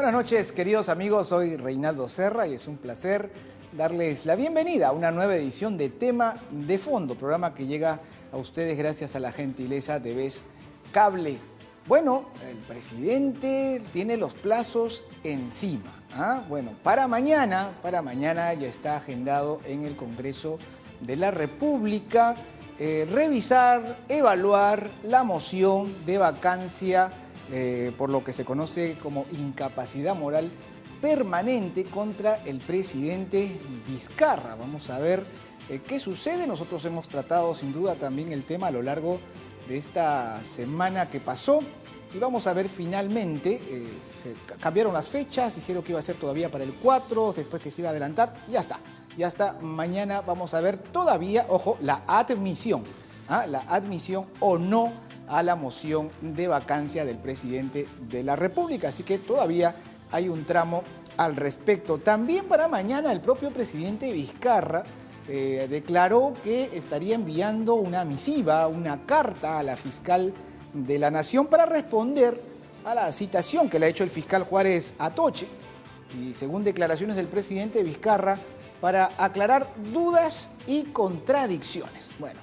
Buenas noches, queridos amigos. Soy Reinaldo Serra y es un placer darles la bienvenida a una nueva edición de Tema de Fondo, programa que llega a ustedes gracias a la gentileza de Vez Cable. Bueno, el presidente tiene los plazos encima. Bueno, para mañana ya está agendado en el Congreso de la República revisar, evaluar la moción de vacancia por lo que se conoce como incapacidad moral permanente contra el presidente Vizcarra. Vamos a ver qué sucede. Nosotros hemos tratado sin duda también el tema a lo largo de esta semana que pasó y vamos a ver finalmente, se cambiaron las fechas, dijeron que iba a ser todavía para el 4, después que se iba a adelantar, ya está. Mañana vamos a ver todavía, ojo, la admisión o no a la moción de vacancia del presidente de la República. Así que todavía hay un tramo al respecto. También para mañana el propio presidente Vizcarra declaró que estaría enviando una misiva, una carta a la fiscal de la Nación para responder a la citación que le ha hecho el fiscal Juárez Atoche. Y según declaraciones del presidente Vizcarra, para aclarar dudas y contradicciones. Bueno,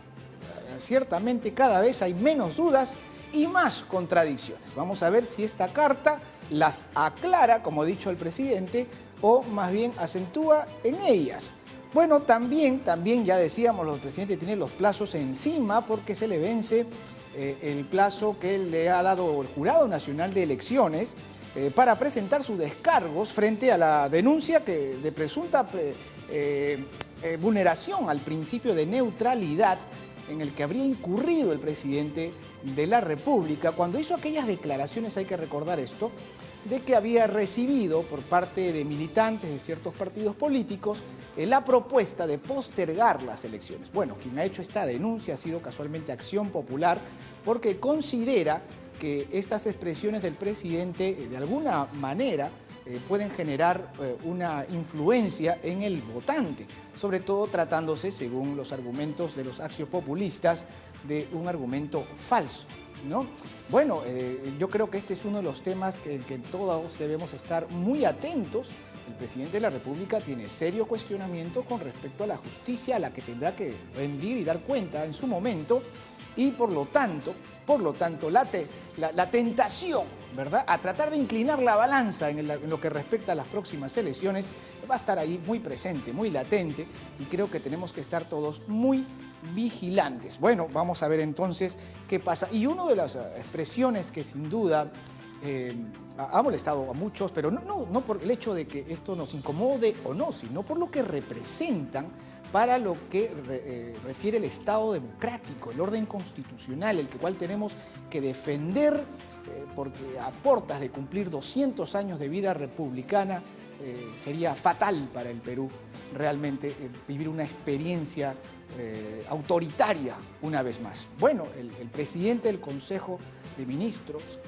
ciertamente cada vez hay menos dudas y más contradicciones. Vamos a ver si esta carta las aclara, como ha dicho el presidente, o más bien acentúa en ellas. Bueno, también ya decíamos, el presidente tiene los plazos encima porque se le vence el plazo que le ha dado el Jurado Nacional de Elecciones para presentar sus descargos frente a la denuncia de presunta vulneración al principio de neutralidad en el que habría incurrido el presidente de la República cuando hizo aquellas declaraciones, hay que recordar esto, de que había recibido por parte de militantes de ciertos partidos políticos la propuesta de postergar las elecciones. Bueno, quien ha hecho esta denuncia ha sido casualmente Acción Popular porque considera que estas expresiones del presidente de alguna manera pueden generar una influencia en el votante, sobre todo tratándose, según los argumentos de los axiopopulistas, de un argumento falso, ¿no? Bueno, yo creo que este es uno de los temas que todos debemos estar muy atentos. El presidente de la República tiene serio cuestionamiento con respecto a la justicia a la que tendrá que rendir y dar cuenta en su momento y por lo tanto la tentación, ¿verdad?, a tratar de inclinar la balanza en lo que respecta a las próximas elecciones va a estar ahí muy presente, muy latente y creo que tenemos que estar todos muy vigilantes. Bueno, vamos a ver entonces qué pasa. Y una de las expresiones que sin duda ha molestado a muchos, pero no por el hecho de que esto nos incomode o no, sino por lo que representan para lo que refiere el Estado democrático, el orden constitucional, el cual tenemos que defender porque a portas de cumplir 200 años de vida republicana sería fatal para el Perú realmente vivir una experiencia autoritaria una vez más. Bueno, el presidente del Consejo de Ministros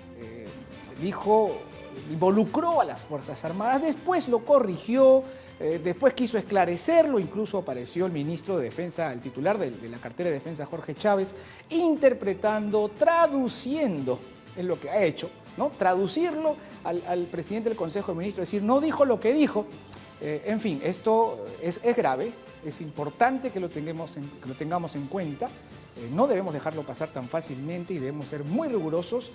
involucró a las Fuerzas Armadas, después lo corrigió, después quiso esclarecerlo, incluso apareció el ministro de Defensa, el titular de la cartera de Defensa, Jorge Chávez, interpretando, traduciendo, es lo que ha hecho, ¿no? Traducirlo al presidente del Consejo de Ministros, es decir, no dijo lo que dijo. En fin, esto es grave, es importante que lo tengamos en cuenta, no debemos dejarlo pasar tan fácilmente y debemos ser muy rigurosos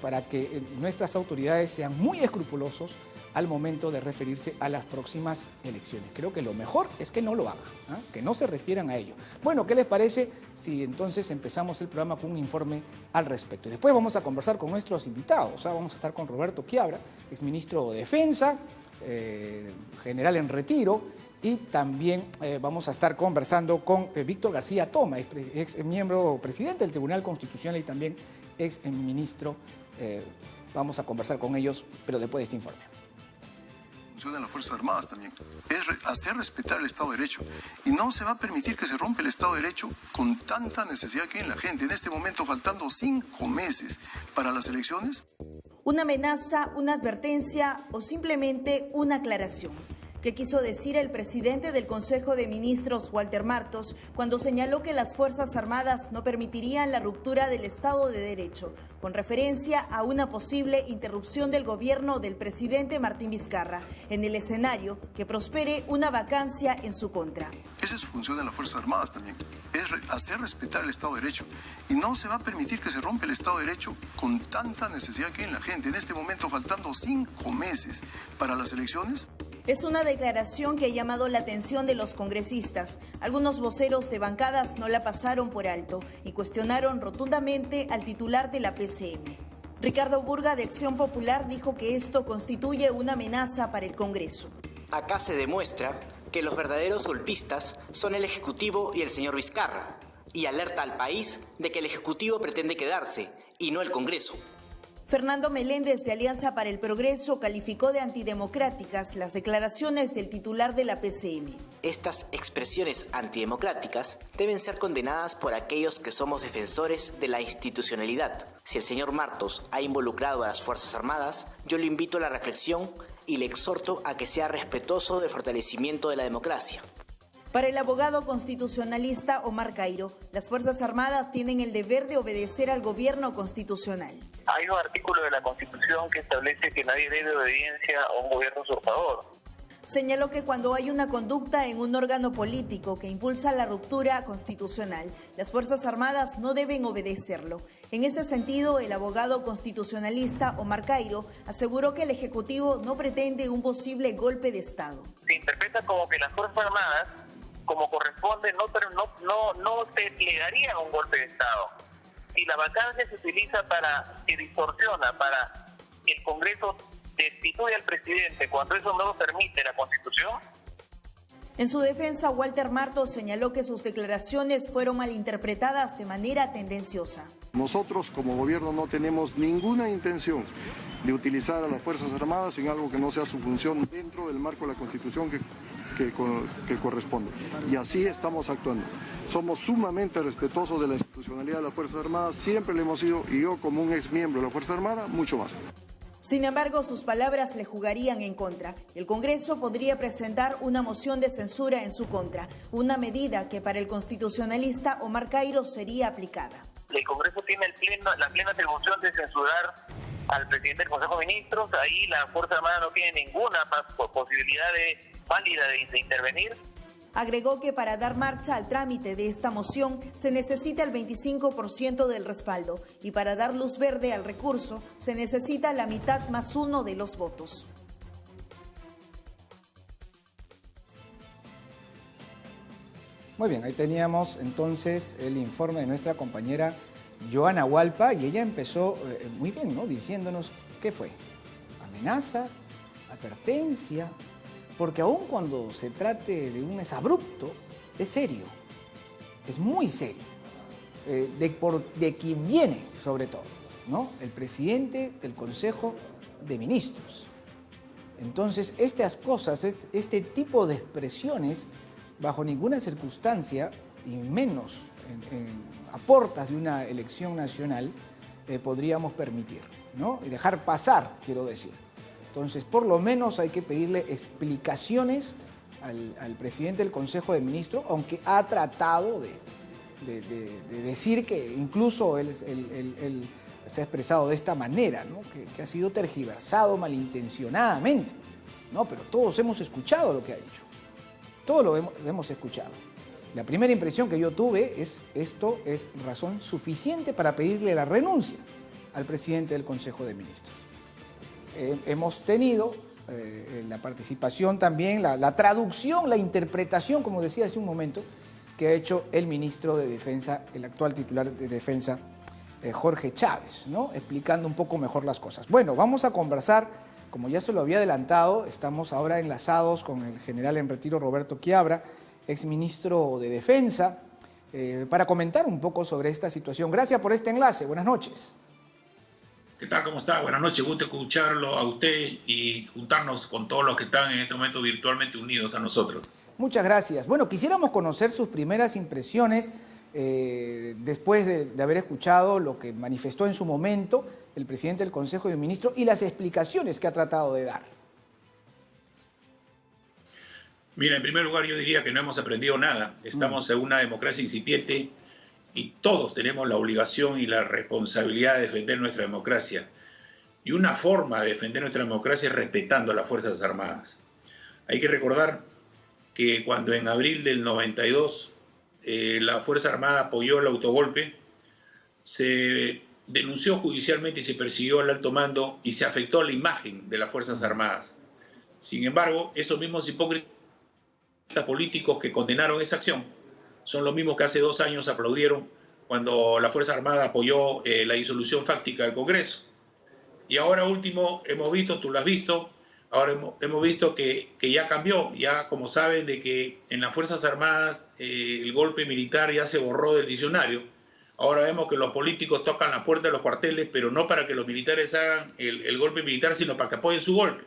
para que nuestras autoridades sean muy escrupulosos al momento de referirse a las próximas elecciones. Creo que lo mejor es que no lo hagan, que no se refieran a ello. Bueno, ¿qué les parece si entonces empezamos el programa con un informe al respecto? Después vamos a conversar con nuestros invitados, vamos a estar con Roberto Quiabra, exministro de Defensa, general en retiro, y también vamos a estar conversando con Víctor García Toma, ex miembro presidente del Tribunal Constitucional y también ex ministro. Vamos a conversar con ellos, pero después de este informe. Funciona las Fuerzas Armadas también. Es hacer respetar el Estado de Derecho. Y no se va a permitir que se rompa el Estado de Derecho con tanta necesidad que hay en la gente. En este momento, faltando 5 meses para las elecciones. Una amenaza, una advertencia o simplemente una aclaración. ¿Qué quiso decir el presidente del Consejo de Ministros, Walter Martos, cuando señaló que las Fuerzas Armadas no permitirían la ruptura del Estado de Derecho, con referencia a una posible interrupción del gobierno del presidente Martín Vizcarra, en el escenario que prospere una vacancia en su contra? Esa es su función de las Fuerzas Armadas también, es hacer respetar el Estado de Derecho. Y no se va a permitir que se rompa el Estado de Derecho con tanta necesidad que hay en la gente. En este momento, faltando 5 meses para las elecciones. Es una declaración que ha llamado la atención de los congresistas. Algunos voceros de bancadas no la pasaron por alto y cuestionaron rotundamente al titular de la PCM. Ricardo Burga, de Acción Popular, dijo que esto constituye una amenaza para el Congreso. Acá se demuestra que los verdaderos golpistas son el Ejecutivo y el señor Vizcarra, y alerta al país de que el Ejecutivo pretende quedarse y no el Congreso. Fernando Meléndez, de Alianza para el Progreso, calificó de antidemocráticas las declaraciones del titular de la PCM. Estas expresiones antidemocráticas deben ser condenadas por aquellos que somos defensores de la institucionalidad. Si el señor Martos ha involucrado a las Fuerzas Armadas, yo le invito a la reflexión y le exhorto a que sea respetuoso del fortalecimiento de la democracia. Para el abogado constitucionalista Omar Cairo, las Fuerzas Armadas tienen el deber de obedecer al gobierno constitucional. Hay un artículo de la Constitución que establece que nadie debe obediencia a un gobierno usurpador. Señaló que cuando hay una conducta en un órgano político que impulsa la ruptura constitucional, las Fuerzas Armadas no deben obedecerlo. En ese sentido, el abogado constitucionalista Omar Cairo aseguró que el Ejecutivo no pretende un posible golpe de Estado. Se interpreta como que las Fuerzas Armadas, como corresponde, no se plegarían a un golpe de Estado. Si la vacancia se utiliza que distorsiona, para que el Congreso destituye al presidente cuando eso no lo permite la Constitución. En su defensa, Walter Martos señaló que sus declaraciones fueron malinterpretadas de manera tendenciosa. Nosotros como gobierno no tenemos ninguna intención de utilizar a las Fuerzas Armadas en algo que no sea su función dentro del marco de la Constitución que corresponde. Y así estamos actuando. Somos sumamente respetuosos de la institucionalidad de las Fuerzas Armadas, siempre lo hemos sido, y yo como un ex miembro de la Fuerza Armada, mucho más. Sin embargo, sus palabras le jugarían en contra. El Congreso podría presentar una moción de censura en su contra, una medida que para el constitucionalista Omar Cairo sería aplicada. El Congreso tiene la plena atribución de censurar al presidente del Consejo de Ministros. Ahí la Fuerza Armada no tiene ninguna posibilidad válida de intervenir. Agregó que para dar marcha al trámite de esta moción se necesita el 25% del respaldo y para dar luz verde al recurso se necesita la mitad más uno de los votos. Muy bien, ahí teníamos entonces el informe de nuestra compañera Joana Hualpa y ella empezó muy bien, ¿no? Diciéndonos qué fue, amenaza, advertencia, porque aun cuando se trate de un exabrupto, es serio, es muy serio, de quien viene sobre todo, ¿no? El presidente del Consejo de Ministros. Entonces, estas cosas, este tipo de expresiones, bajo ninguna circunstancia, y menos a portas de una elección nacional, podríamos permitir, ¿no? Y dejar pasar, quiero decir. Entonces, por lo menos hay que pedirle explicaciones al presidente del Consejo de Ministros, aunque ha tratado de decir que incluso él se ha expresado de esta manera, ¿no? Que ha sido tergiversado malintencionadamente, ¿no? Pero todos hemos escuchado lo que ha dicho, todos lo hemos escuchado. La primera impresión que yo tuve es: esto es razón suficiente para pedirle la renuncia al presidente del Consejo de Ministros. Hemos tenido la participación también, la traducción, la interpretación, como decía hace un momento, que ha hecho el ministro de Defensa, el actual titular de Defensa, Jorge Chávez, ¿no? Explicando un poco mejor las cosas. Bueno, vamos a conversar, como ya se lo había adelantado, estamos ahora enlazados con el general en retiro Roberto Quiabra, exministro de Defensa, para comentar un poco sobre esta situación. Gracias por este enlace, buenas noches. ¿Qué tal? ¿Cómo está? Buenas noches, gusto escucharlo a usted y juntarnos con todos los que están en este momento virtualmente unidos a nosotros. Muchas gracias. Bueno, quisiéramos conocer sus primeras impresiones después de haber escuchado lo que manifestó en su momento el presidente del Consejo de Ministros y las explicaciones que ha tratado de dar. Mira, en primer lugar yo diría que no hemos aprendido nada. Estamos en una democracia incipiente y todos tenemos la obligación y la responsabilidad de defender nuestra democracia. Y una forma de defender nuestra democracia es respetando a las Fuerzas Armadas. Hay que recordar que cuando en abril del 92 la Fuerza Armada apoyó el autogolpe, se denunció judicialmente y se persiguió al alto mando y se afectó la imagen de las Fuerzas Armadas. Sin embargo, esos mismos hipócritas políticos que condenaron esa acción son los mismos que hace 2 años aplaudieron cuando la Fuerza Armada apoyó la disolución fáctica del Congreso. Y ahora último hemos visto, tú lo has visto, ahora hemos visto que ya cambió, ya como saben de que en las Fuerzas Armadas el golpe militar ya se borró del diccionario. Ahora vemos que los políticos tocan la puerta de los cuarteles, pero no para que los militares hagan el golpe militar, sino para que apoyen su golpe.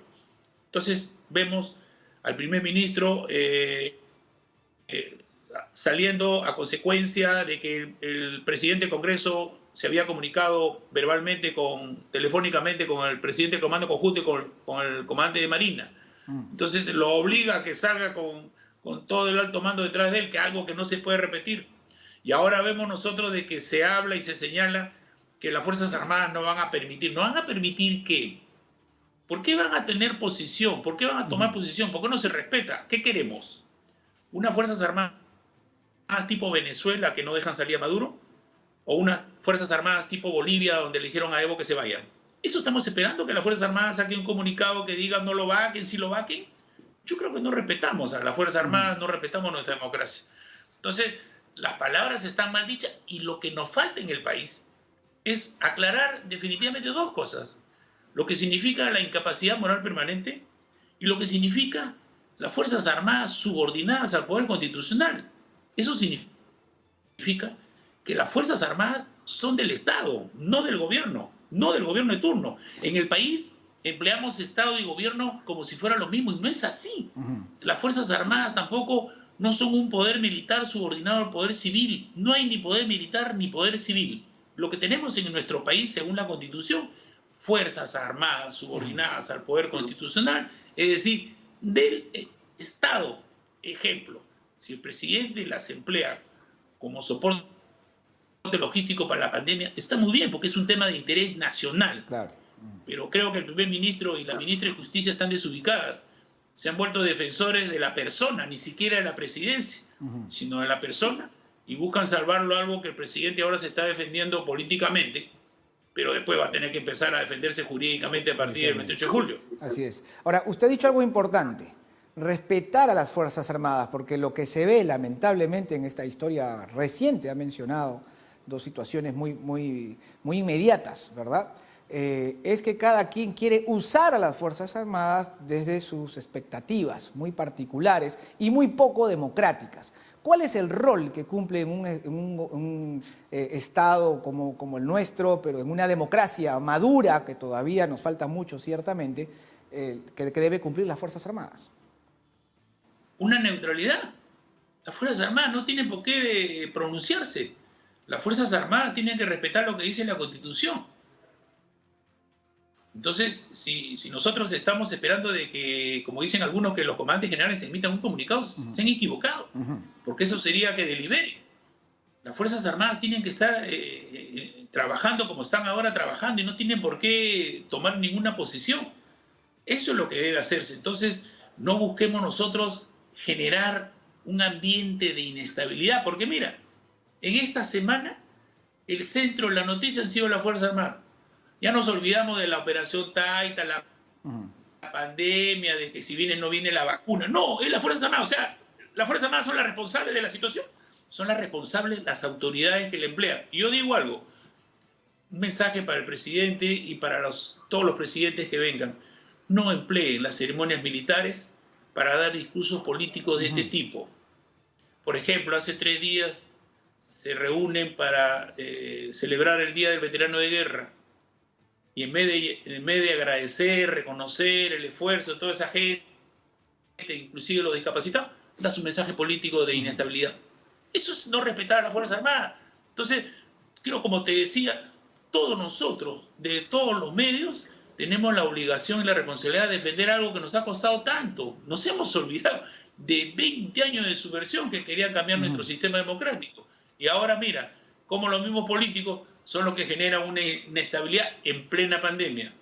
Entonces vemos al primer ministro saliendo a consecuencia de que el presidente del Congreso se había comunicado verbalmente, telefónicamente con el presidente del Comando Conjunto y con el comandante de Marina. Entonces lo obliga a que salga con todo el alto mando detrás de él, que es algo que no se puede repetir. Y ahora vemos nosotros de que se habla y se señala que las Fuerzas Armadas no van a permitir. ¿No van a permitir qué? ¿Por qué van a tener posición? ¿Por qué van a tomar posición? ¿Por qué no se respeta? ¿Qué queremos? ¿Unas Fuerzas Armadas tipo Venezuela que no dejan salir a Maduro? ¿O unas Fuerzas Armadas tipo Bolivia donde le dijeron a Evo que se vayan? ¿Eso estamos esperando, que las Fuerzas Armadas saquen un comunicado que diga no lo vaquen, sí lo vaquen? Yo creo que no respetamos a las Fuerzas Armadas, no respetamos nuestra democracia. Entonces, las palabras están mal dichas y lo que nos falta en el país es aclarar definitivamente 2 cosas. Lo que significa la incapacidad moral permanente y lo que significa las Fuerzas Armadas subordinadas al poder constitucional. Eso significa que las Fuerzas Armadas son del Estado, no del gobierno de turno. En el país empleamos Estado y gobierno como si fueran lo mismo y no es así. Las Fuerzas Armadas tampoco no son un poder militar subordinado al poder civil. No hay ni poder militar ni poder civil. Lo que tenemos en nuestro país, según la Constitución, Fuerzas Armadas subordinadas al poder constitucional, es decir, del Estado. Ejemplo, si el presidente las emplea como soporte logístico para la pandemia, está muy bien porque es un tema de interés nacional. Claro. Pero creo que el primer ministro y la ministra de Justicia están desubicadas. Se han vuelto defensores de la persona, ni siquiera de la presidencia, sino de la persona, y buscan salvarlo, algo que el presidente ahora se está defendiendo políticamente, pero después va a tener que empezar a defenderse jurídicamente a partir del 28 de julio. Así es. Ahora, usted ha dicho algo importante, respetar a las Fuerzas Armadas, porque lo que se ve lamentablemente en esta historia reciente, ha mencionado 2 situaciones muy inmediatas, ¿verdad? Es que cada quien quiere usar a las Fuerzas Armadas desde sus expectativas muy particulares y muy poco democráticas. ¿Cuál es el rol que cumple en un Estado como el nuestro, pero en una democracia madura, que todavía nos falta mucho ciertamente, que debe cumplir las Fuerzas Armadas? Una neutralidad. Las Fuerzas Armadas no tienen por qué pronunciarse. Las Fuerzas Armadas tienen que respetar lo que dice la Constitución. Entonces, si nosotros estamos esperando de que, como dicen algunos, que los comandantes generales emitan un comunicado, se han equivocado, porque eso sería que deliberen. Las Fuerzas Armadas tienen que estar trabajando como están ahora trabajando y no tienen por qué tomar ninguna posición. Eso es lo que debe hacerse. Entonces, no busquemos nosotros generar un ambiente de inestabilidad, porque mira, en esta semana el centro de la noticia han sido las Fuerzas Armadas. Ya nos olvidamos de la operación Taita, la pandemia, de que si viene o no viene la vacuna. No, es las Fuerzas Armadas. O sea, las Fuerzas Armadas son las responsables de la situación. Son las responsables las autoridades que le emplean. Y yo digo algo, un mensaje para el presidente y para todos los presidentes que vengan. No empleen las ceremonias militares para dar discursos políticos de este tipo. Por ejemplo, hace 3 días se reúnen para celebrar el Día del Veterano de Guerra. Y en vez de agradecer, reconocer el esfuerzo de toda esa gente, inclusive los discapacitados, da su mensaje político de inestabilidad. Eso es no respetar a las Fuerzas Armadas. Entonces, creo, como te decía, todos nosotros, de todos los medios, tenemos la obligación y la responsabilidad de defender algo que nos ha costado tanto. Nos hemos olvidado. de 20 años de subversión que querían cambiar nuestro sistema democrático. Y ahora mira, cómo los mismos políticos son los que generan una inestabilidad en plena pandemia.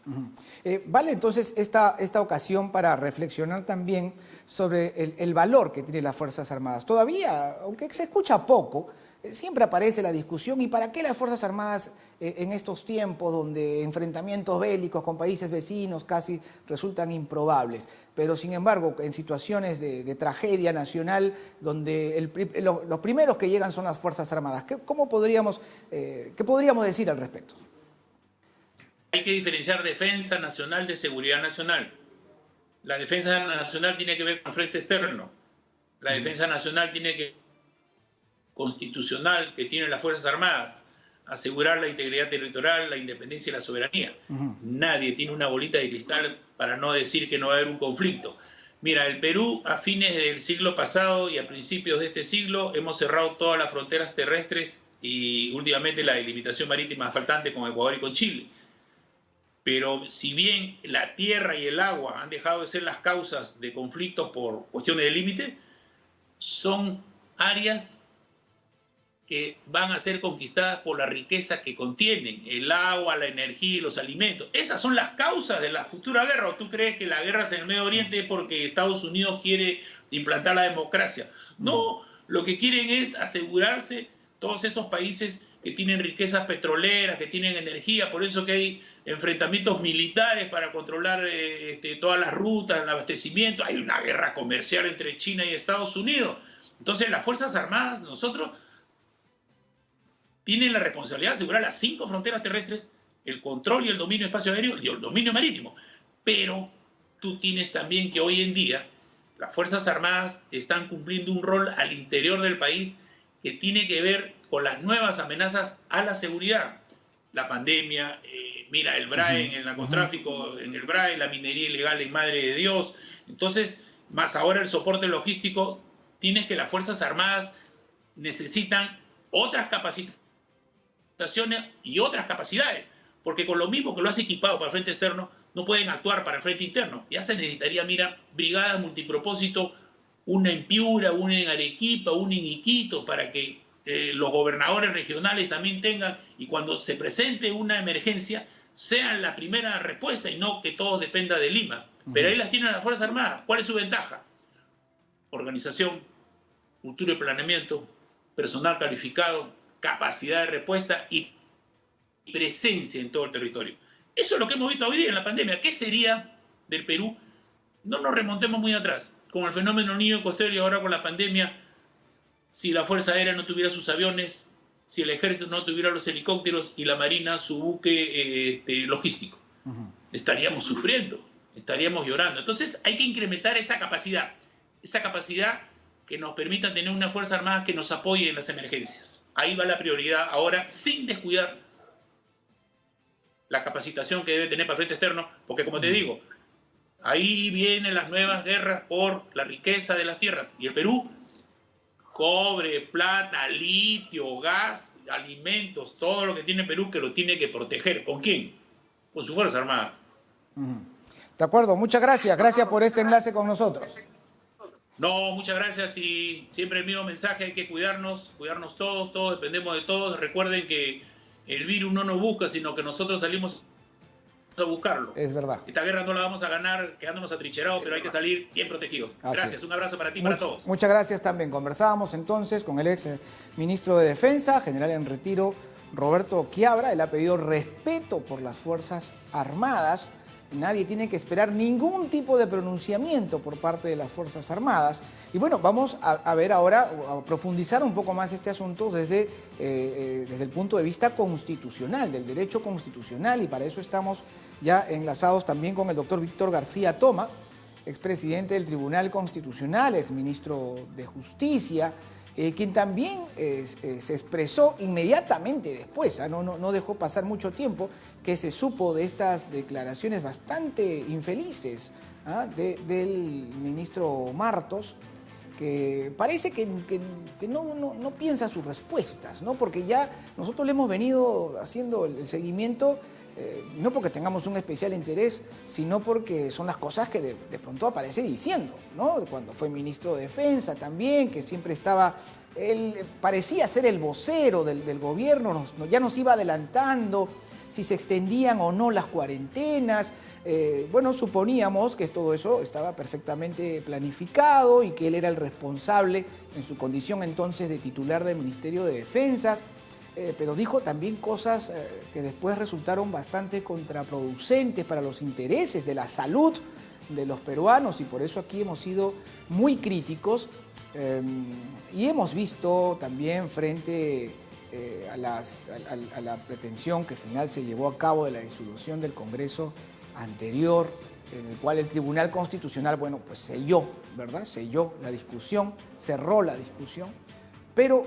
Vale entonces esta ocasión para reflexionar también sobre el valor que tienen las Fuerzas Armadas. Todavía, aunque se escucha poco, siempre aparece la discusión, ¿y para qué las Fuerzas Armadas en estos tiempos donde enfrentamientos bélicos con países vecinos casi resultan improbables? Pero sin embargo, en situaciones de tragedia nacional, donde los primeros que llegan son las Fuerzas Armadas, ¿qué podríamos decir al respecto? Hay que diferenciar defensa nacional de seguridad nacional. La defensa nacional tiene que ver con el frente externo. La defensa nacional tiene que constitucional que tienen las Fuerzas Armadas, asegurar la integridad territorial, la independencia y la soberanía. Nadie tiene una bolita de cristal para no decir que no va a haber un conflicto. Mira, el Perú a fines del siglo pasado y a principios de este siglo hemos cerrado todas las fronteras terrestres y últimamente la delimitación marítima faltante con Ecuador y con Chile. Pero si bien la tierra y el agua han dejado de ser las causas de conflictos por cuestiones de límite, son áreas que van a ser conquistadas por la riqueza que contienen, el agua, la energía y los alimentos. Esas son las causas de la futura guerra. ¿O tú crees que la guerra es en el Medio Oriente porque Estados Unidos quiere implantar la democracia? No, lo que quieren es asegurarse todos esos países que tienen riquezas petroleras, que tienen energía, por eso que hay enfrentamientos militares para controlar todas las rutas, el abastecimiento. Hay una guerra comercial entre China y Estados Unidos. Entonces las Fuerzas Armadas, nosotros, tienen la responsabilidad de asegurar las 5 fronteras terrestres, el control y el dominio espacio aéreo y el dominio marítimo. Pero tú tienes también que hoy en día las Fuerzas Armadas están cumpliendo un rol al interior del país que tiene que ver con las nuevas amenazas a la seguridad. La pandemia, mira, el BRAE, el narcotráfico en el BRAE, la minería ilegal en Madre de Dios. Entonces, más ahora el soporte logístico, tienes que las Fuerzas Armadas necesitan otras capacitaciones y otras capacidades, porque con lo mismo que lo has equipado para el frente externo, no pueden actuar para el frente interno. Ya se necesitaría, mira, brigadas multipropósito, una en Piura, una en Arequipa, una en Iquitos, para que los gobernadores regionales también tengan, y cuando se presente una emergencia, sean la primera respuesta y no que todo dependa de Lima. Pero ahí las tienen las Fuerzas Armadas. ¿Cuál es su ventaja? Organización, cultura y planeamiento, personal calificado, capacidad de respuesta y presencia en todo el territorio. Eso es lo que hemos visto hoy día en la pandemia. ¿Qué sería del Perú? No nos remontemos muy atrás, con el fenómeno Niño Costero y ahora con la pandemia, si la Fuerza Aérea no tuviera sus aviones, si el Ejército no tuviera los helicópteros y la Marina su buque logístico. Estaríamos sufriendo, estaríamos llorando. Entonces hay que incrementar esa capacidad que nos permita tener una Fuerza Armada que nos apoye en las emergencias. Ahí va la prioridad ahora, sin descuidar la capacitación que debe tener para el frente externo, porque como te digo, ahí vienen las nuevas guerras por la riqueza de las tierras. Y el Perú, cobre, plata, litio, gas, alimentos, todo lo que tiene Perú que lo tiene que proteger. ¿Con quién? Con su Fuerza Armada. De acuerdo, muchas gracias. Gracias por este enlace con nosotros. No, muchas gracias y siempre el mismo mensaje, hay que cuidarnos todos dependemos de todos. Recuerden que el virus no nos busca, sino que nosotros salimos a buscarlo. Es verdad. Esta guerra no la vamos a ganar quedándonos atrincherados, pero hay que salir bien protegidos. Gracias, un abrazo para ti y para todos. Muchas gracias también. Conversábamos entonces con el ex ministro de Defensa, general en retiro, Roberto Quiabra. Él ha pedido respeto por las Fuerzas Armadas. Nadie tiene que esperar ningún tipo de pronunciamiento por parte de las Fuerzas Armadas. Y bueno, vamos a ver ahora, a profundizar un poco más este asunto desde el punto de vista constitucional, del derecho constitucional, y para eso estamos ya enlazados también con el doctor Víctor García Toma, expresidente del Tribunal Constitucional, exministro de Justicia, quien también se expresó inmediatamente después, no dejó pasar mucho tiempo, que se supo de estas declaraciones bastante infelices del ministro Martos, que parece que no piensa sus respuestas, ¿no? Porque ya nosotros le hemos venido haciendo el seguimiento no porque tengamos un especial interés, sino porque son las cosas que de pronto aparece diciendo, ¿no? Cuando fue ministro de Defensa también, que siempre estaba, él parecía ser el vocero del gobierno, ya nos iba adelantando si se extendían o no las cuarentenas. Bueno, suponíamos que todo eso estaba perfectamente planificado y que él era el responsable en su condición entonces de titular del Ministerio de Defensas. Pero dijo también cosas que después resultaron bastante contraproducentes para los intereses de la salud de los peruanos, y por eso aquí hemos sido muy críticos y hemos visto también frente a la pretensión que al final se llevó a cabo de la disolución del Congreso anterior, en el cual el Tribunal Constitucional, bueno, pues selló, ¿verdad? Selló la discusión, cerró la discusión, pero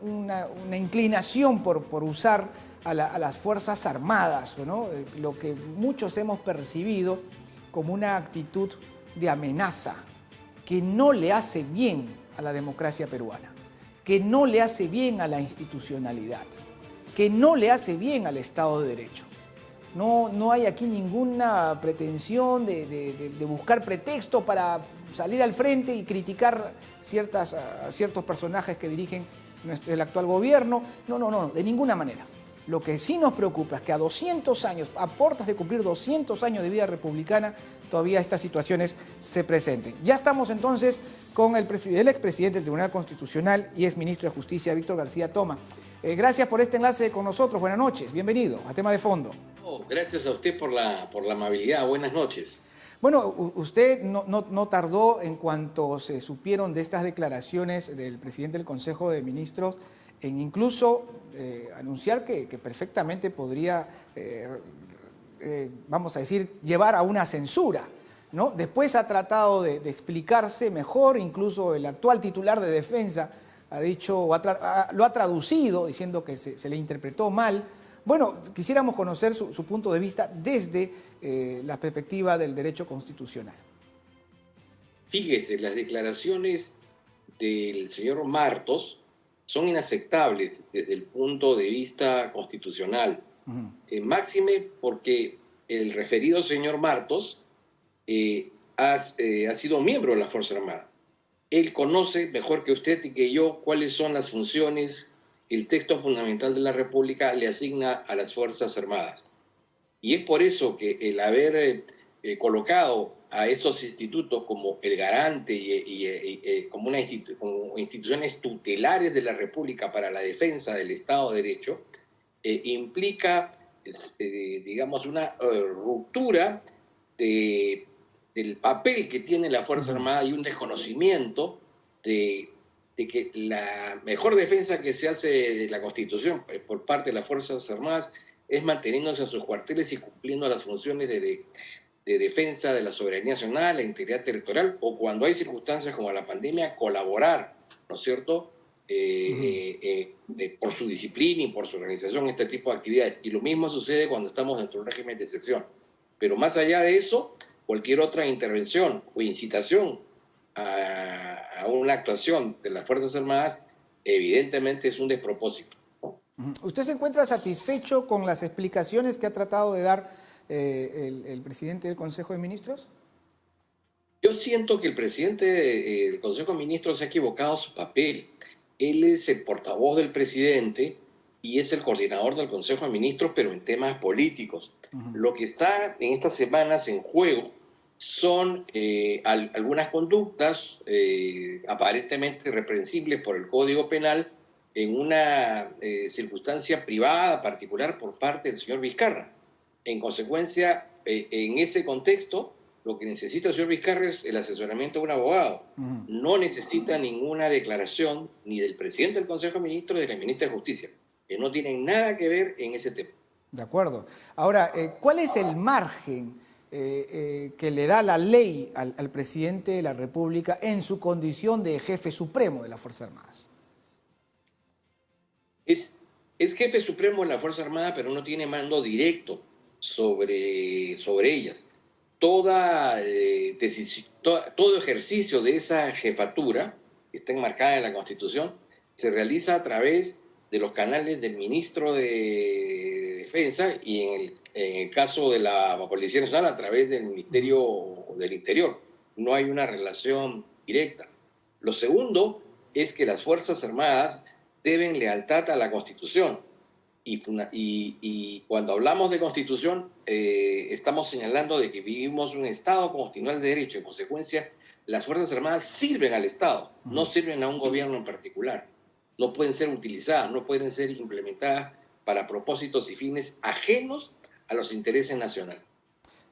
una inclinación por usar a las Fuerzas Armadas, ¿no? Lo que muchos hemos percibido como una actitud de amenaza que no le hace bien a la democracia peruana, que no le hace bien a la institucionalidad, que no le hace bien al Estado de Derecho. No hay aquí ninguna pretensión de buscar pretexto para salir al frente y criticar a ciertos personajes que dirigen el actual gobierno. No, de ninguna manera. Lo que sí nos preocupa es que a 200 años, a puertas de cumplir 200 años de vida republicana, todavía estas situaciones se presenten. Ya estamos entonces con el expresidente del Tribunal Constitucional y exministro de Justicia, Víctor García Toma. Gracias por este enlace con nosotros. Buenas noches. Bienvenido a Tema de Fondo. Gracias a usted por la amabilidad. Buenas noches. Bueno, usted no tardó en cuanto se supieron de estas declaraciones del presidente del Consejo de Ministros en incluso anunciar que perfectamente podría, vamos a decir, llevar a una censura, ¿no? Después ha tratado de explicarse mejor, incluso el actual titular de Defensa ha dicho, lo ha traducido diciendo que se le interpretó mal. Bueno, quisiéramos conocer su punto de vista desde la perspectiva del derecho constitucional. Fíjese, las declaraciones del señor Martos son inaceptables desde el punto de vista constitucional. Máxime porque el referido señor Martos ha sido miembro de la Fuerza Armada. Él conoce mejor que usted y que yo cuáles son las funciones que el texto fundamental de la República le asigna a las Fuerzas Armadas. Y es por eso que el haber colocado a esos institutos como el garante y como instituciones tutelares de la República para la defensa del Estado de Derecho, implica, digamos, una ruptura del papel que tiene la Fuerza Armada y un desconocimiento de que la mejor defensa que se hace de la Constitución por parte de las Fuerzas Armadas es manteniéndose a sus cuarteles y cumpliendo las funciones de defensa de la soberanía nacional, la integridad territorial, o cuando hay circunstancias como la pandemia, colaborar, ¿no es cierto?, por su disciplina y por su organización, este tipo de actividades. Y lo mismo sucede cuando estamos dentro de un régimen de excepción. Pero más allá de eso, cualquier otra intervención o incitación a una actuación de las Fuerzas Armadas, evidentemente es un despropósito. ¿Usted se encuentra satisfecho con las explicaciones que ha tratado de dar el presidente del Consejo de Ministros? Yo siento que el presidente del Consejo de Ministros se ha equivocado su papel. Él es el portavoz del presidente y es el coordinador del Consejo de Ministros, pero en temas políticos. Lo que está en estas semanas en juego son algunas conductas aparentemente reprensibles por el Código Penal en una circunstancia privada, particular, por parte del señor Vizcarra. En consecuencia, en ese contexto, lo que necesita el señor Vizcarra es el asesoramiento de un abogado. No necesita ninguna declaración ni del presidente del Consejo de Ministros ni de la ministra de Justicia, que no tienen nada que ver en ese tema. De acuerdo. Ahora, ¿cuál es el margen que le da la ley al presidente de la República en su condición de jefe supremo de las Fuerzas Armadas? Es jefe supremo de la Fuerza Armada, pero no tiene mando directo sobre ellas. Todo ejercicio de esa jefatura, que está enmarcada en la Constitución, se realiza a través de los canales del ministro de Defensa y en el caso de la Policía Nacional a través del Ministerio del Interior. No hay una relación directa. Lo segundo es que las Fuerzas Armadas deben lealtad a la Constitución. Y cuando hablamos de Constitución, estamos señalando de que vivimos un Estado constitucional de derecho. En consecuencia, las Fuerzas Armadas sirven al Estado, no sirven a un gobierno en particular. No pueden ser utilizadas, no pueden ser implementadas para propósitos y fines ajenos a los intereses nacionales.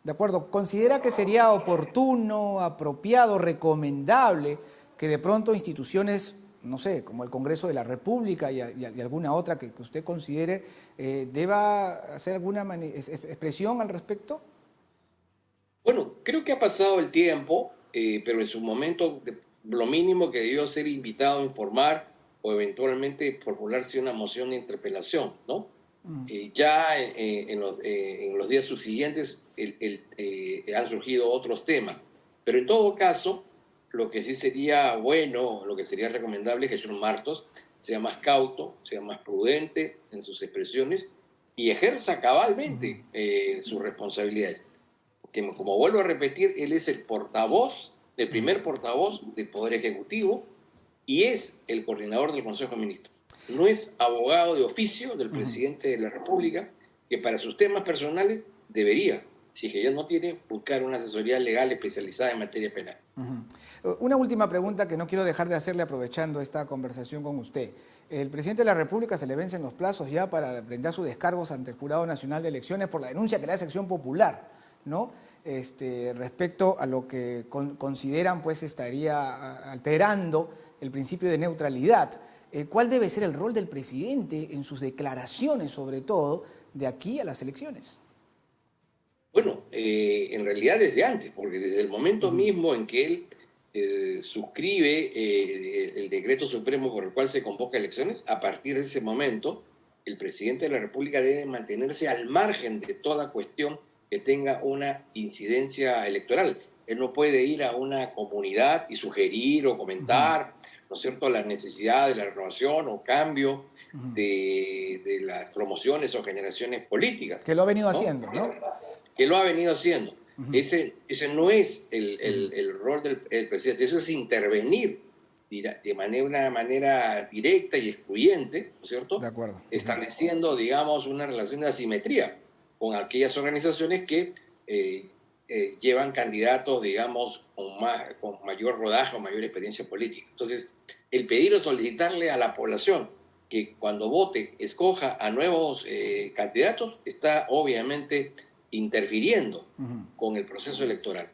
De acuerdo. ¿Considera que sería oportuno, apropiado, recomendable que de pronto instituciones, no sé, como el Congreso de la República y alguna otra que usted considere, deba hacer alguna expresión al respecto? Bueno, creo que ha pasado el tiempo, pero en su momento lo mínimo que debió ser invitado a informar o eventualmente formularse una moción de interpelación, ¿no? Ya en los días subsiguientes han surgido otros temas, pero en todo caso, lo que sí sería bueno, lo que sería recomendable es que el señor Martos sea más cauto, sea más prudente en sus expresiones y ejerza cabalmente sus responsabilidades. Que, como vuelvo a repetir, él es el portavoz, el primer portavoz del Poder Ejecutivo y es el coordinador del Consejo de Ministros. No es abogado de oficio del presidente de la República, que para sus temas personales debería, si es que ya no tiene, buscar una asesoría legal especializada en materia penal. Una última pregunta que no quiero dejar de hacerle aprovechando esta conversación con usted. El presidente de la República se le vencen los plazos ya para brindar sus descargos ante el Jurado Nacional de Elecciones por la denuncia que le hace Acción Popular, ¿no? Respecto a lo que consideran pues estaría alterando el principio de neutralidad. ¿Cuál debe ser el rol del presidente en sus declaraciones, sobre todo, de aquí a las elecciones? Bueno, en realidad desde antes, porque desde el momento mismo en que él suscribe el decreto supremo por el cual se convoca elecciones, a partir de ese momento, el presidente de la República debe mantenerse al margen de toda cuestión que tenga una incidencia electoral. Él no puede ir a una comunidad y sugerir o comentar, ¿no es cierto?, la necesidad de la renovación o cambio de las promociones o generaciones políticas. Que lo ha venido haciendo, ¿no? Que lo ha venido haciendo. Ese no es el rol del presidente, eso es intervenir de una manera directa y excluyente, ¿no es cierto? De acuerdo. Estableciendo, digamos, una relación de asimetría con aquellas organizaciones que llevan candidatos, digamos, con mayor rodaje o mayor experiencia política. Entonces, el pedir o solicitarle a la población que cuando vote escoja a nuevos candidatos está obviamente interfiriendo con el proceso electoral.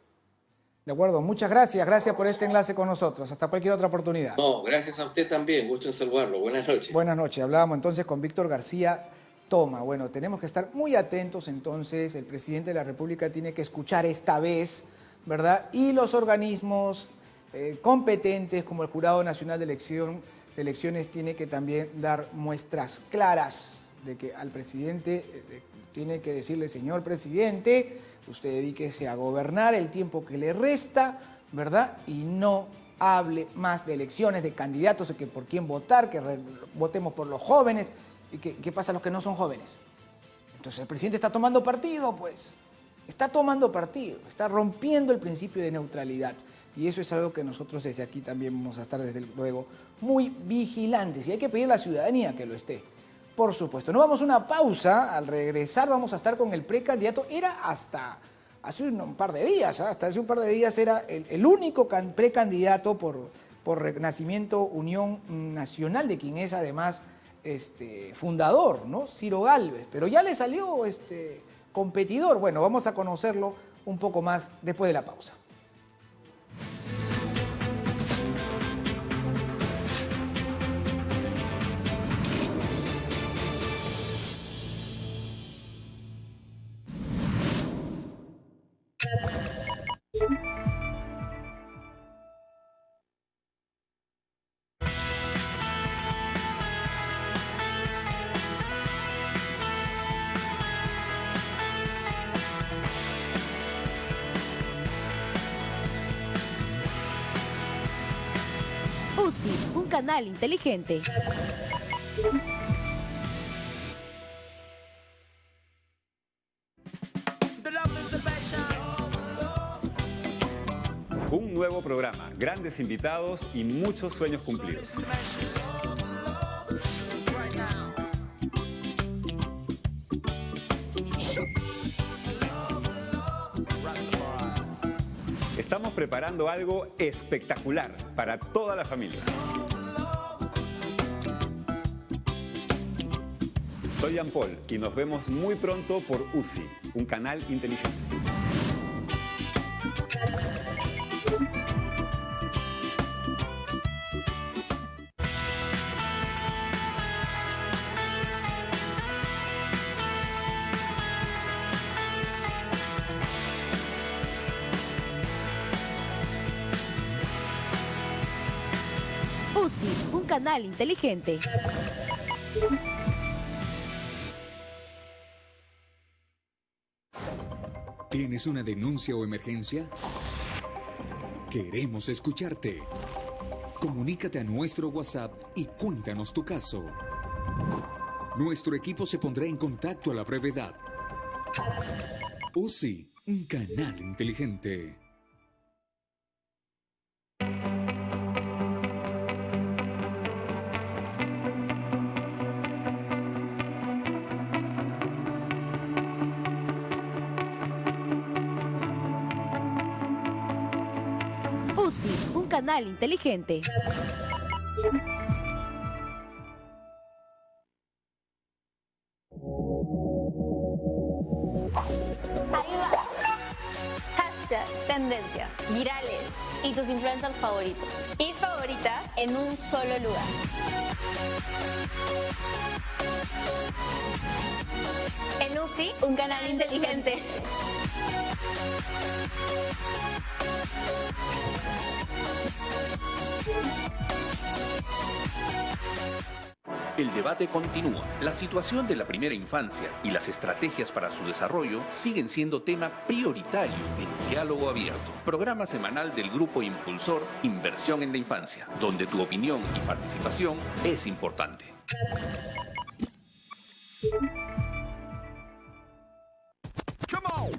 De acuerdo, muchas gracias. Gracias por este enlace con nosotros. Hasta cualquier otra oportunidad. No, gracias a usted también. Gusto en saludarlo. Buenas noches. Buenas noches. Hablábamos entonces con Víctor García Toma. Bueno, tenemos que estar muy atentos entonces. El presidente de la República tiene que escuchar esta vez, ¿verdad? Y los organismos competentes como el Jurado Nacional de Elecciones tiene que también dar muestras claras de que al presidente tiene que decirle: señor presidente, usted dedíquese a gobernar el tiempo que le resta, ¿verdad? Y no hable más de elecciones, de candidatos, de que por quién votar, que votemos por los jóvenes. ¿Y qué pasa a los que no son jóvenes? Entonces el presidente está tomando partido, pues. Está tomando partido, está rompiendo el principio de neutralidad. Y eso es algo que nosotros desde aquí también vamos a estar, desde luego, muy vigilantes. Y hay que pedir a la ciudadanía que lo esté. Por supuesto. No vamos a una pausa. Al regresar vamos a estar con el precandidato. Era hasta hace un par de días, ¿eh? Hasta hace un par de días era el único precandidato por Renacimiento Unión Nacional, de quien es además fundador, ¿no? Ciro Gálvez. Pero ya le salió competidor. Bueno, vamos a conocerlo un poco más después de la pausa. UCI, un canal inteligente. Un nuevo programa, grandes invitados y muchos sueños cumplidos. Estamos preparando algo espectacular para toda la familia. Soy Jean Paul y nos vemos muy pronto por UCI, un canal inteligente. UCI, un canal inteligente. ¿Tienes una denuncia o emergencia? Queremos escucharte. Comunícate a nuestro WhatsApp y cuéntanos tu caso. Nuestro equipo se pondrá en contacto a la brevedad. UCI, un canal inteligente. UCI, un canal inteligente. Ahí va. Hashtag tendencias, virales y tus influencers favoritos. Y favoritas en un solo lugar. En UCI, un canal inteligente. El debate continúa. La situación de la primera infancia y las estrategias para su desarrollo siguen siendo tema prioritario en Diálogo Abierto, programa semanal del Grupo Impulsor Inversión en la Infancia, donde tu opinión y participación es importante. Come on.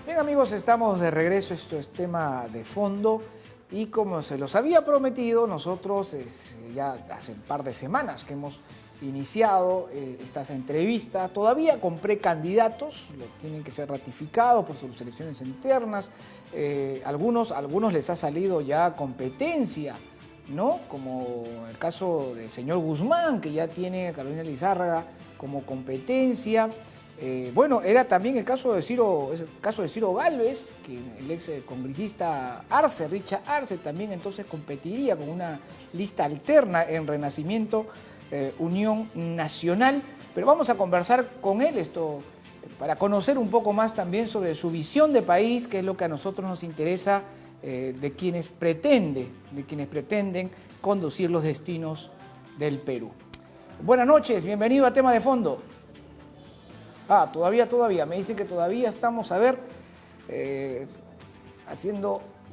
Bien amigos, estamos de regreso, esto es tema de fondo y como se los había prometido, nosotros ya hace un par de semanas que hemos iniciado estas entrevistas, todavía con precandidatos, lo tienen que ser ratificados por sus elecciones internas, algunos les ha salido ya competencia, ¿no? Como el caso del señor Guzmán, que ya tiene a Carolina Lizárraga como competencia. Bueno, era también el caso de Ciro Gálvez, que el ex congresista Arce, Richard Arce, también entonces competiría con una lista alterna en Renacimiento Unión Nacional. Pero vamos a conversar con él para conocer un poco más también sobre su visión de país, que es lo que a nosotros nos interesa de quienes pretenden conducir los destinos del Perú. Buenas noches, bienvenido a Tema de Fondo. Todavía, me dicen que todavía estamos,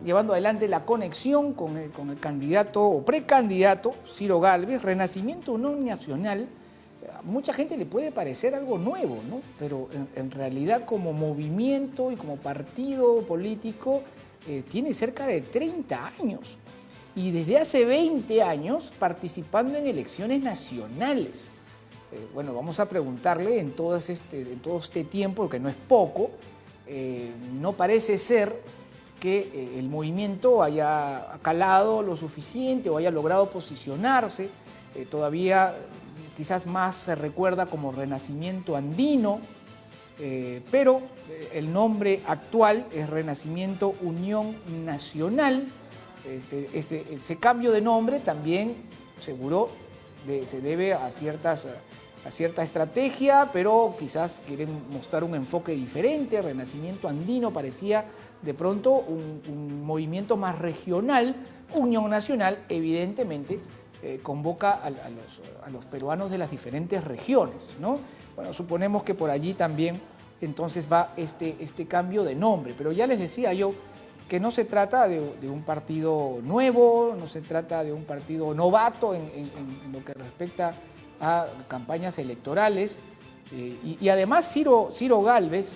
llevando adelante la conexión con el candidato o precandidato Ciro Gálvez. Renacimiento Unión Nacional, mucha gente le puede parecer algo nuevo, ¿no? Pero en realidad como movimiento y como partido político tiene cerca de 30 años y desde hace 20 años participando en elecciones nacionales. Bueno, vamos a preguntarle en todo este tiempo, que no es poco, no parece ser que el movimiento haya calado lo suficiente o haya logrado posicionarse. Todavía quizás más se recuerda como Renacimiento Andino, pero el nombre actual es Renacimiento Unión Nacional. Ese cambio de nombre también seguro se debe a cierta estrategia, pero quizás quieren mostrar un enfoque diferente. Renacimiento Andino parecía de pronto un movimiento más regional. Unión Nacional evidentemente convoca a los peruanos de las diferentes regiones, ¿no? Bueno, suponemos que por allí también entonces va este cambio de nombre, pero ya les decía yo que no se trata de un partido nuevo, no se trata de un partido novato en lo que respecta a campañas electorales, y además Ciro Gálvez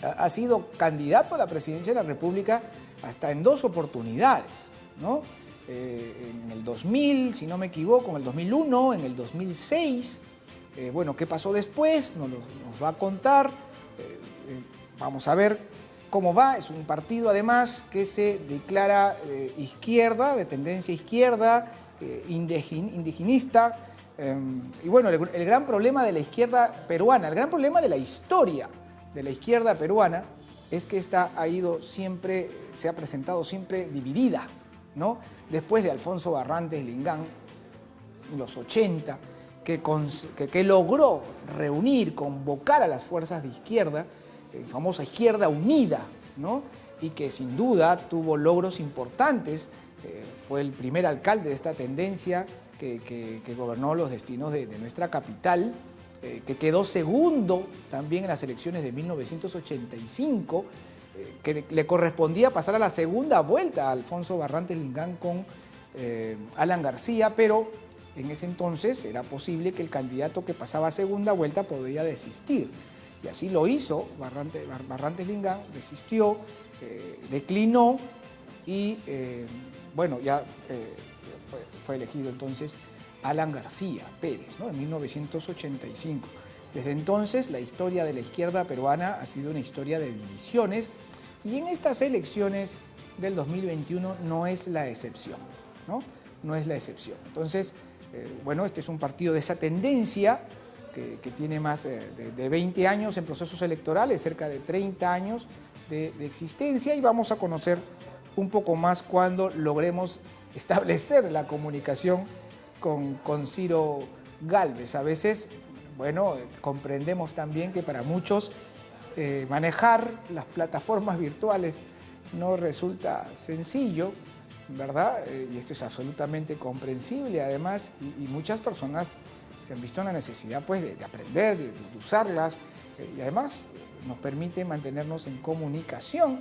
ha sido candidato a la presidencia de la República hasta en 2 oportunidades, ¿no? En el 2000, si no me equivoco, en el 2001, en el 2006. Bueno, ¿qué pasó después? Nos va a contar. Vamos a ver cómo va. Es un partido además que se declara izquierda, de tendencia izquierda, indigenista. Y bueno, el gran problema de la izquierda peruana, el gran problema de la historia de la izquierda peruana es que esta se ha presentado siempre dividida, ¿no? Después de Alfonso Barrantes Lingán, en los 80, que logró reunir, convocar a las fuerzas de izquierda, famosa Izquierda Unida, ¿no? Y que sin duda tuvo logros importantes. Fue el primer alcalde de esta tendencia que gobernó los destinos de nuestra capital, que quedó segundo también en las elecciones de 1985, que le correspondía pasar a la segunda vuelta a Alfonso Barrantes Lingán con Alan García, pero en ese entonces era posible que el candidato que pasaba a segunda vuelta podría desistir. Y así lo hizo. Barrantes Lingán desistió, declinó y bueno, ya fue elegido entonces Alan García Pérez, ¿no? En 1985. Desde entonces la historia de la izquierda peruana ha sido una historia de divisiones, y en estas elecciones del 2021 no es la excepción, ¿no? No es la excepción. Entonces, bueno, este es un partido de esa tendencia que tiene más de 20 años en procesos electorales, cerca de 30 años de existencia, y vamos a conocer un poco más cuando logremos establecer la comunicación con Ciro Gálvez. A veces, bueno, comprendemos también que para muchos manejar las plataformas virtuales no resulta sencillo, ¿verdad? Y esto es absolutamente comprensible además, y muchas personas se han visto en la necesidad pues de aprender, de usarlas, y además nos permite mantenernos en comunicación,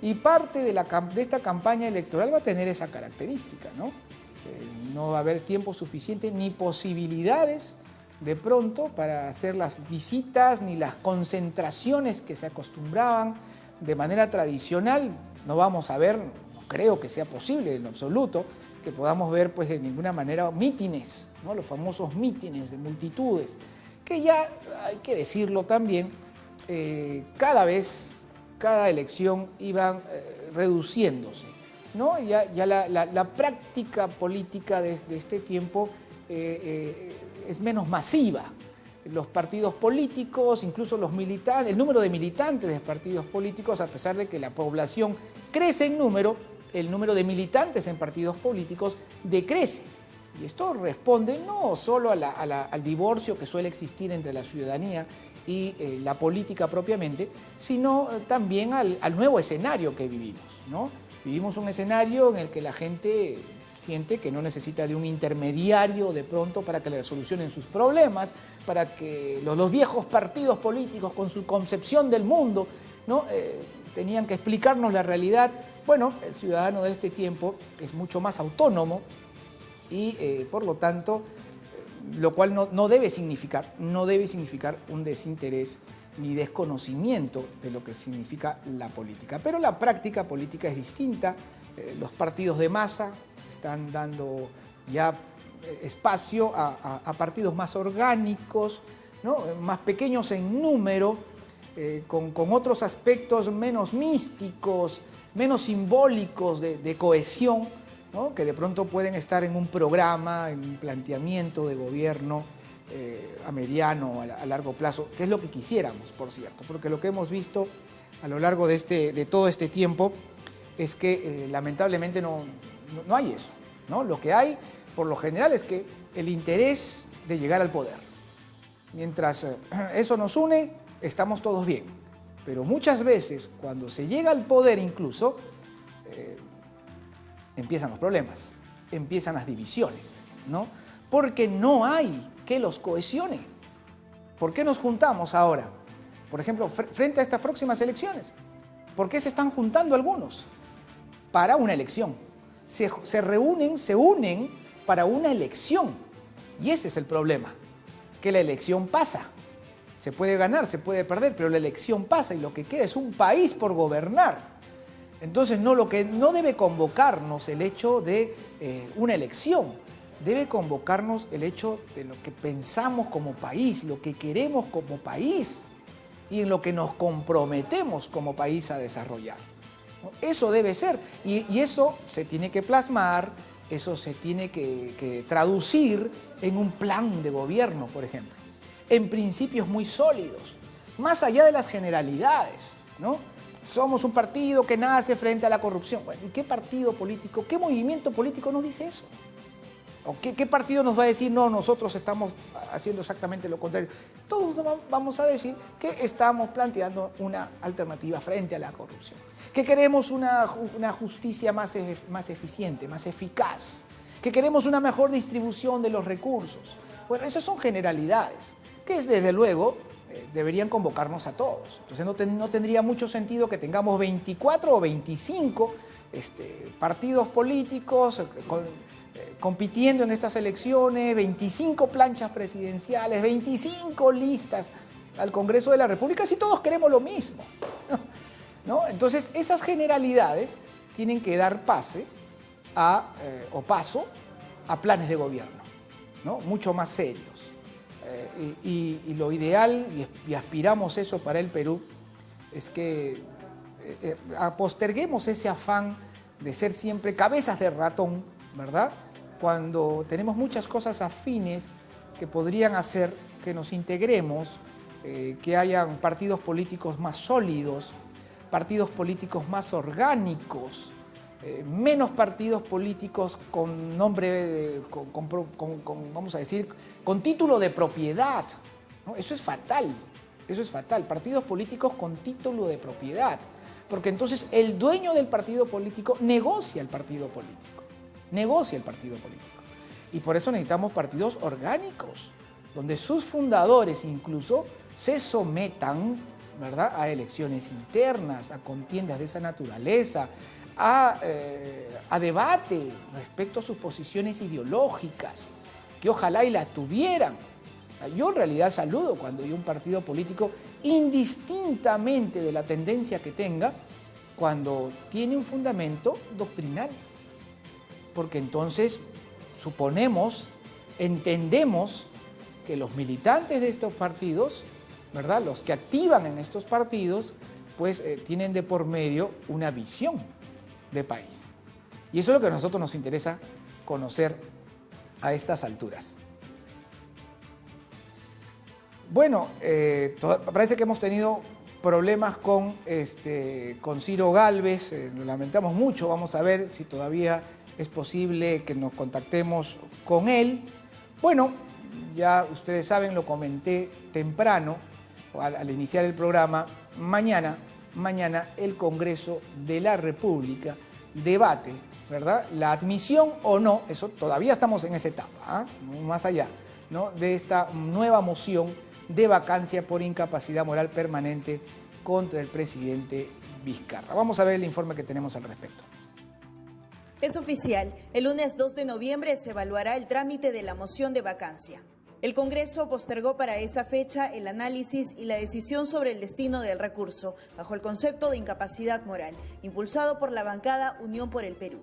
y parte de esta campaña electoral va a tener esa característica, ¿no? No va a haber tiempo suficiente ni posibilidades de pronto para hacer las visitas ni las concentraciones que se acostumbraban de manera tradicional. No vamos a ver, no creo que sea posible en lo absoluto, que podamos ver pues de ninguna manera mítines, ¿no? Los famosos mítines de multitudes, que ya, hay que decirlo también, cada elección iban reduciéndose, ¿no? Ya la práctica política de este tiempo es menos masiva. Los partidos políticos, incluso los militantes, el número de militantes de partidos políticos, a pesar de que la población crece en número, el número de militantes en partidos políticos decrece. Y esto responde no solo al divorcio que suele existir entre la ciudadanía y la política propiamente, sino también al nuevo escenario que vivimos, ¿no? Vivimos un escenario en el que la gente siente que no necesita de un intermediario de pronto para que le solucionen sus problemas, para que los viejos partidos políticos con su concepción del mundo, ¿no? Tenían que explicarnos la realidad. Bueno, el ciudadano de este tiempo es mucho más autónomo y por lo tanto, lo cual no debe significar un desinterés ni desconocimiento de lo que significa la política. Pero la práctica política es distinta. Los partidos de masa están dando ya espacio a partidos más orgánicos, ¿no? Más pequeños en número, con otros aspectos menos místicos, menos simbólicos de cohesión, ¿no? Que de pronto pueden estar en un programa, en un planteamiento de gobierno, a mediano, a largo plazo, que es lo que quisiéramos, por cierto, porque lo que hemos visto a lo largo de todo este tiempo es que lamentablemente no hay eso, ¿no? Lo que hay, por lo general, es que el interés de llegar al poder. Mientras eso nos une, estamos todos bien. Pero muchas veces, cuando se llega al poder incluso, empiezan los problemas, empiezan las divisiones, ¿no? Porque no hay que los cohesione. ¿Por qué nos juntamos ahora? Por ejemplo, frente a estas próximas elecciones. ¿Por qué se están juntando algunos? Para una elección. Se reúnen, se unen para una elección. Y ese es el problema, que la elección pasa. Se puede ganar, se puede perder, pero la elección pasa y lo que queda es un país por gobernar. Entonces, lo que no debe convocarnos el hecho de una elección, debe convocarnos el hecho de lo que pensamos como país, lo que queremos como país y en lo que nos comprometemos como país a desarrollar. Eso debe ser, y eso se tiene que plasmar, eso se tiene que traducir en un plan de gobierno, por ejemplo, en principios muy sólidos, más allá de las generalidades, ¿no? Somos un partido que nace frente a la corrupción. Bueno, ¿y qué partido político, qué movimiento político nos dice eso? ¿O qué partido nos va a decir, no, nosotros estamos haciendo exactamente lo contrario? Todos vamos a decir que estamos planteando una alternativa frente a la corrupción, que queremos una justicia más eficiente, más eficaz, que queremos una mejor distribución de los recursos. Bueno, esas son generalidades que desde luego deberían convocarnos a todos. Entonces no tendría mucho sentido que tengamos 24 o 25 partidos políticos compitiendo en estas elecciones, 25 planchas presidenciales, 25 listas al Congreso de la República, si todos queremos lo mismo, ¿no? Entonces, esas generalidades tienen que dar paso a planes de gobierno, ¿no? Mucho más serios. Y lo ideal, y aspiramos eso para el Perú, es que posterguemos ese afán de ser siempre cabezas de ratón, ¿verdad? Cuando tenemos muchas cosas afines que podrían hacer que nos integremos, que hayan partidos políticos más sólidos, partidos políticos más orgánicos, menos partidos políticos con nombre, vamos a decir, con título de propiedad, ¿no? Eso es fatal, partidos políticos con título de propiedad, porque entonces el dueño del partido político negocia el partido político. Y por eso necesitamos partidos orgánicos, donde sus fundadores incluso se sometan, ¿verdad?, a elecciones internas, a contiendas de esa naturaleza, a debate respecto a sus posiciones ideológicas, que ojalá y las tuvieran. Yo en realidad saludo cuando hay un partido político, indistintamente de la tendencia que tenga, cuando tiene un fundamento doctrinal. Porque entonces entendemos que los militantes de estos partidos, ¿verdad?, los que activan en estos partidos, pues tienen de por medio una visión de país. Y eso es lo que a nosotros nos interesa conocer a estas alturas. Bueno, parece que hemos tenido problemas con Ciro Gálvez, lo lamentamos mucho, vamos a ver si todavía es posible que nos contactemos con él. Bueno, ya ustedes saben, lo comenté temprano, al iniciar el programa, mañana el Congreso de la República debate, ¿verdad?, la admisión o no, eso todavía estamos en esa etapa, más allá, ¿no?, de esta nueva moción de vacancia por incapacidad moral permanente contra el presidente Vizcarra. Vamos a ver el informe que tenemos al respecto. Es oficial, el lunes 2 de noviembre se evaluará el trámite de la moción de vacancia. El Congreso postergó para esa fecha el análisis y la decisión sobre el destino del recurso, bajo el concepto de incapacidad moral, impulsado por la bancada Unión por el Perú.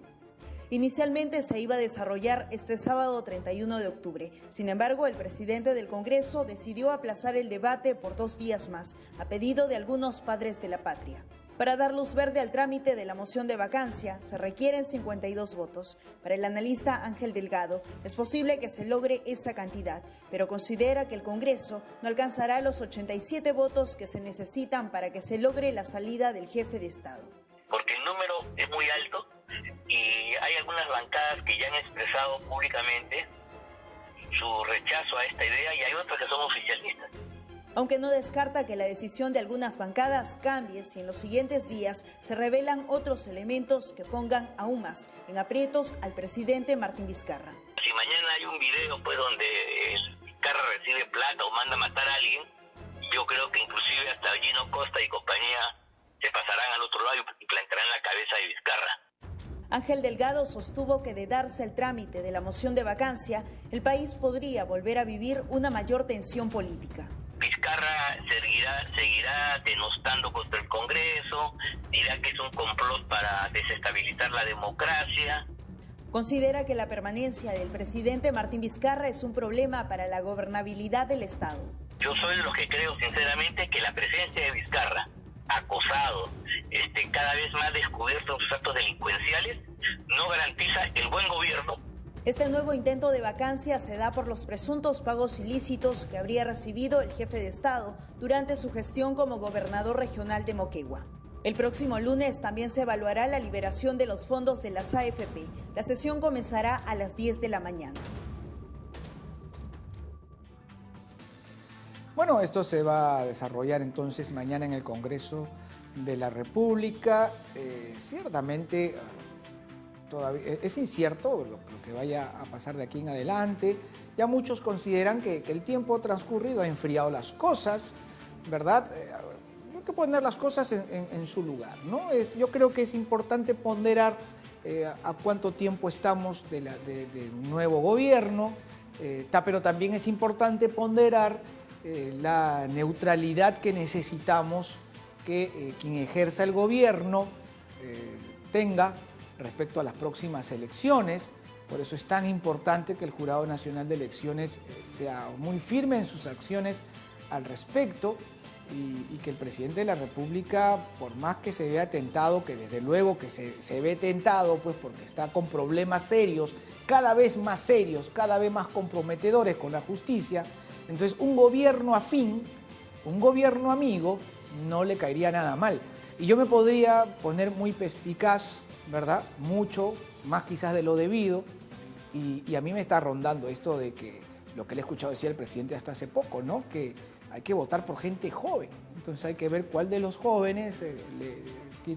Inicialmente se iba a desarrollar este sábado 31 de octubre. Sin embargo, el presidente del Congreso decidió aplazar el debate por 2 días más, a pedido de algunos padres de la patria. Para dar luz verde al trámite de la moción de vacancia, se requieren 52 votos. Para el analista Ángel Delgado, es posible que se logre esa cantidad, pero considera que el Congreso no alcanzará los 87 votos que se necesitan para que se logre la salida del jefe de Estado. Porque el número es muy alto y hay algunas bancadas que ya han expresado públicamente su rechazo a esta idea y hay otras que son oficialistas. Aunque no descarta que la decisión de algunas bancadas cambie si en los siguientes días se revelan otros elementos que pongan aún más en aprietos al presidente Martín Vizcarra. Si mañana hay un video donde Vizcarra recibe plata o manda a matar a alguien, yo creo que inclusive hasta Gino Costa y compañía se pasarán al otro lado y plantarán la cabeza de Vizcarra. Ángel Delgado sostuvo que de darse el trámite de la moción de vacancia, el país podría volver a vivir una mayor tensión política. Vizcarra seguirá denostando contra el Congreso, dirá que es un complot para desestabilizar la democracia. Considera que la permanencia del presidente Martín Vizcarra es un problema para la gobernabilidad del Estado. Yo soy de los que creo sinceramente que la presencia de Vizcarra, acosado, cada vez más descubierto en sus actos delincuenciales, no garantiza el buen gobierno. Este nuevo intento de vacancia se da por los presuntos pagos ilícitos que habría recibido el jefe de Estado durante su gestión como gobernador regional de Moquegua. El próximo lunes también se evaluará la liberación de los fondos de las AFP. La sesión comenzará a las 10 de la mañana. Bueno, esto se va a desarrollar entonces mañana en el Congreso de la República. Ciertamente todavía es incierto lo que vaya a pasar de aquí en adelante. Ya muchos consideran que el tiempo transcurrido ha enfriado las cosas, ¿verdad? Hay que poner las cosas en su lugar, ¿no? Yo creo que es importante ponderar a cuánto tiempo estamos de un nuevo gobierno, pero también es importante ponderar la neutralidad que necesitamos que quien ejerza el gobierno tenga respecto a las próximas elecciones. Por eso es tan importante que el Jurado Nacional de Elecciones sea muy firme en sus acciones al respecto y que el presidente de la República, por más que se vea tentado, que desde luego que se ve tentado, pues porque está con problemas serios, cada vez más comprometedores con la justicia, entonces un gobierno afín, un gobierno amigo, no le caería nada mal. Y yo me podría poner muy perspicaz, ¿verdad? Mucho más quizás de lo debido, y a mí me está rondando esto de que lo que le he escuchado decir el presidente hasta hace poco, ¿no? Que hay que votar por gente joven. Entonces hay que ver cuál de los jóvenes,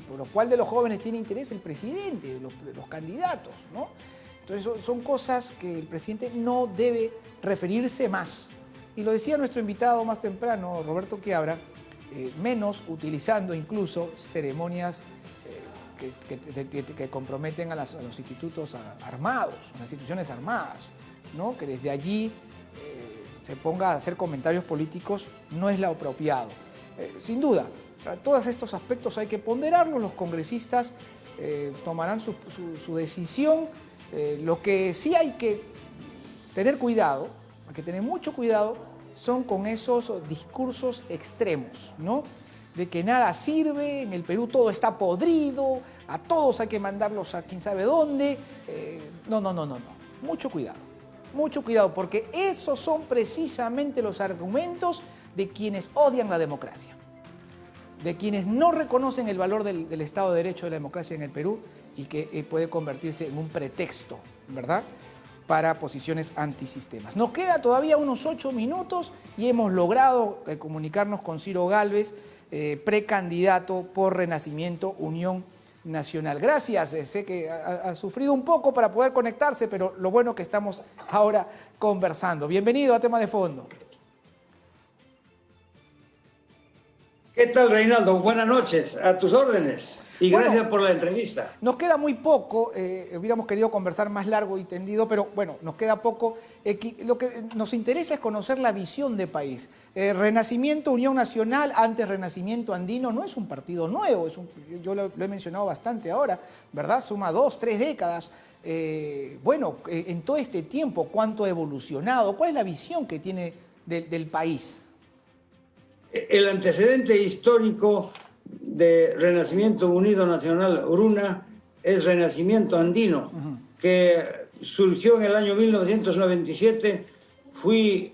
por cuál de los jóvenes tiene interés el presidente, los candidatos, ¿no? Entonces son cosas que el presidente no debe referirse más. Y lo decía nuestro invitado más temprano, Roberto Quiabra, menos utilizando incluso ceremonias que comprometen a los institutos armados, a las instituciones armadas, ¿no? Que desde allí se ponga a hacer comentarios políticos no es lo apropiado. Sin duda, todos estos aspectos hay que ponderarlos, los congresistas tomarán su decisión. Lo que sí hay que tener cuidado, hay que tener mucho cuidado, son con esos discursos extremos, ¿no? De que nada sirve, en el Perú todo está podrido, a todos hay que mandarlos a quién sabe dónde. No. Mucho cuidado, porque esos son precisamente los argumentos de quienes odian la democracia, de quienes no reconocen el valor del Estado de Derecho de la democracia en el Perú y que puede convertirse en un pretexto, ¿verdad?, para posiciones antisistemas. Nos queda todavía unos 8 minutos y hemos logrado comunicarnos con Ciro Gálvez, precandidato por Renacimiento Unión Nacional. Gracias, sé que ha sufrido un poco para poder conectarse, pero lo bueno que estamos ahora conversando. Bienvenido a Tema de Fondo. ¿Qué tal, Reinaldo? Buenas noches, a tus órdenes. Y gracias por la entrevista. Nos queda muy poco, hubiéramos querido conversar más largo y tendido, pero bueno, nos queda poco. Lo que nos interesa es conocer la visión de país. Renacimiento Unión Nacional, antes Renacimiento Andino, no es un partido nuevo, yo lo he mencionado bastante ahora, ¿verdad? Suma 2, 3 décadas. En todo este tiempo, ¿cuánto ha evolucionado? ¿Cuál es la visión que tiene del país? El antecedente histórico de Renacimiento Unido Nacional, RUNA, es Renacimiento Andino, que surgió en el año 1997, fue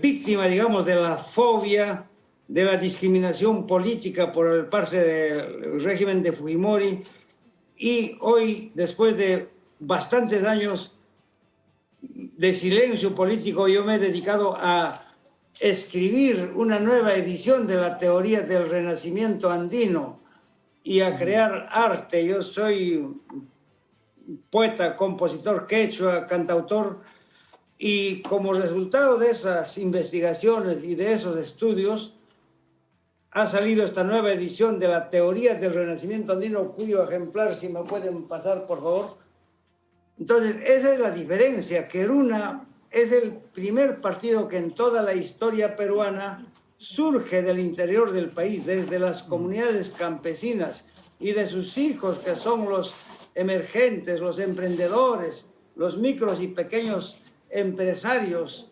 víctima, digamos, de la fobia, de la discriminación política por parte del régimen de Fujimori, y hoy, después de bastantes años de silencio político, yo me he dedicado a escribir una nueva edición de la teoría del Renacimiento andino y a crear arte. Yo soy poeta, compositor quechua, cantautor, y como resultado de esas investigaciones y de esos estudios ha salido esta nueva edición de la teoría del Renacimiento andino, cuyo ejemplar, si me pueden pasar, por favor. Entonces, esa es la diferencia, que RUNA es el primer partido que en toda la historia peruana surge del interior del país, desde las comunidades campesinas y de sus hijos, que son los emergentes, los emprendedores, los micros y pequeños empresarios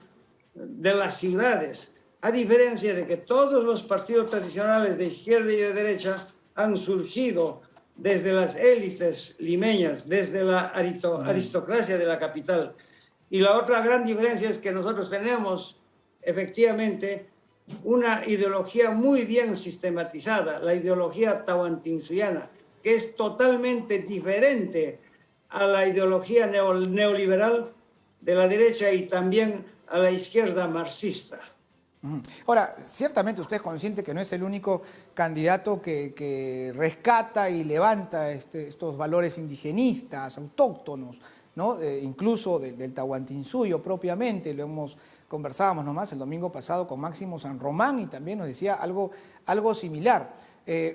de las ciudades, a diferencia de que todos los partidos tradicionales de izquierda y de derecha han surgido desde las élites limeñas, desde la aristocracia de la capital. Y la otra gran diferencia es que nosotros tenemos efectivamente una ideología muy bien sistematizada, la ideología tahuantinsuyana, que es totalmente diferente a la ideología neoliberal de la derecha y también a la izquierda marxista. Ahora, ciertamente usted es consciente que no es el único candidato que rescata y levanta estos valores indigenistas, autóctonos, ¿no? Incluso del Tahuantinsuyo propiamente. Conversábamos nomás el domingo pasado con Máximo San Román y también nos decía algo similar.